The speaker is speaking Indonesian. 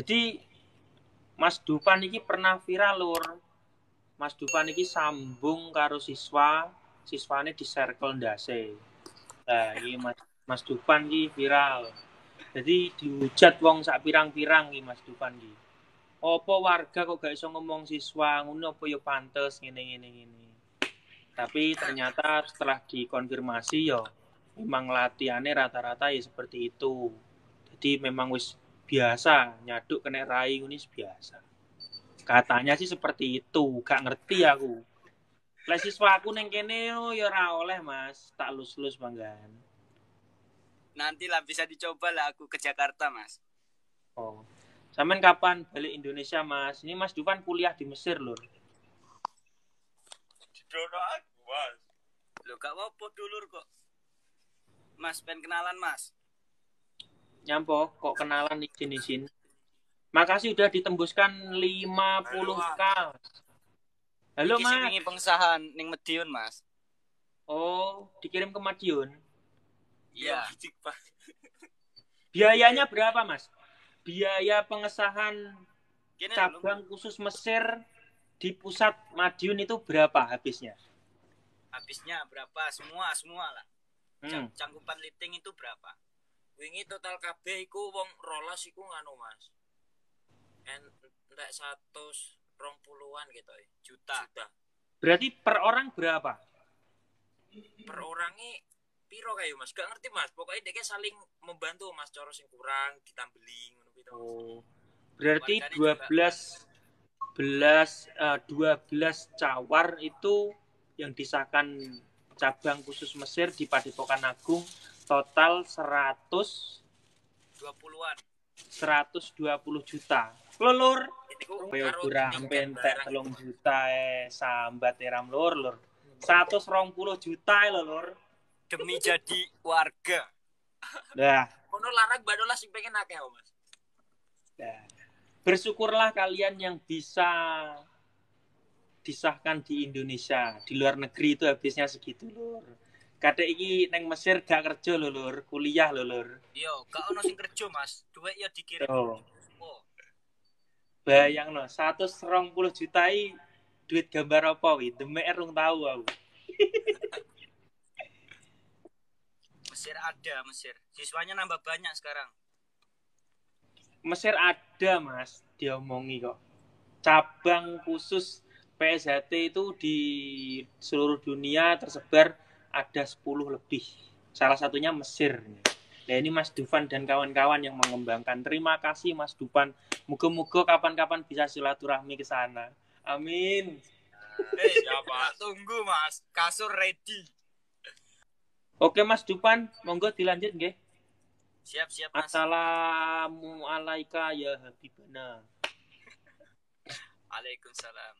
Jadi Mas Dufan iki pernah viral lur. Mas Dufan iki sambung karo siswane di circle ndase. Lah iki Mas Dufan iki viral. Jadi dihujat wong sak pirang-pirang iki Mas Dufan iki. Apa warga kok gak iso ngomong siswa ngono apa ya pantes ngene. Tapi ternyata setelah dikonfirmasi ya memang latihannya rata-rata ya seperti itu. Jadi memang wis biasa nyaduk kena rai ini biasa. Katanya sih seperti itu, gak ngerti aku. Lah siswa aku neng kene ya ora oleh Mas, tak lus-lus manggan. Nanti lah bisa dicoba lah aku ke Jakarta Mas. Oh. Sampean kapan balik Indonesia Mas? Ini Mas Dufan kuliah di Mesir lur. Jodoh aku Mas. Loh gak apa-apa dulur kok. Mas pengen kenalan Mas. Nyampo kok kenalan izin. Makasih udah ditembuskan 50k. Halo iki Mas. Iki wingi pengesahan ning Madiun Mas. Oh, dikirim ke Madiun. Iya. Biayanya berapa Mas? Biaya pengesahan Gini cabang khusus Mesir di pusat Madiun itu berapa habisnya? Habisnya berapa? Semua lah. Cangkupan liting itu berapa? Wingi total KB iku wong rolas iku nganu Mas. Entek 120-an gitu juta. Berarti per orang berapa? Per orange piro kayu Mas? Gak ngerti Mas. Pokoknya dia saling membantu Mas coro sing kurang ditambeli ngono gitu. Oh. Berarti 12 cawar itu yang disahkan cabang khusus Mesir di Padepokan Agung total 120-an. 120 juta. Lur. Koyo kurang pentek 3 juta sambat eram lur. 120 juta lur. Demi jadi warga. Nah, kono larang badola sing pengen akeh Mas. Nah, bersyukurlah kalian yang bisa disahkan di Indonesia. Di luar negeri itu habisnya segitu lur. Kadek iki neng Mesir gak kerja lho lur, kuliah lho lur. Iya, gak ono sing kerja Mas. Duit ya dikirim. Oh. Bayang no, 120 juta duit gambar apa wi? Demek rung tahu aku. Mesir. Siswanya nambah banyak sekarang. Mesir ada Mas, diomongi kok. Cabang khusus PSHT itu di seluruh dunia tersebar ada 10 lebih. Salah satunya Mesir. Nah ini Mas Dufan dan kawan-kawan yang mengembangkan. Terima kasih Mas Dufan. Moga-moga kapan-kapan bisa silaturahmi ke sana. Amin. Siapa? Tunggu Mas, kasur ready. Oke Mas Dufan, monggo dilanjut nggih. Siap Mas. Assalamualaikum ya Habibana. Waalaikumsalam.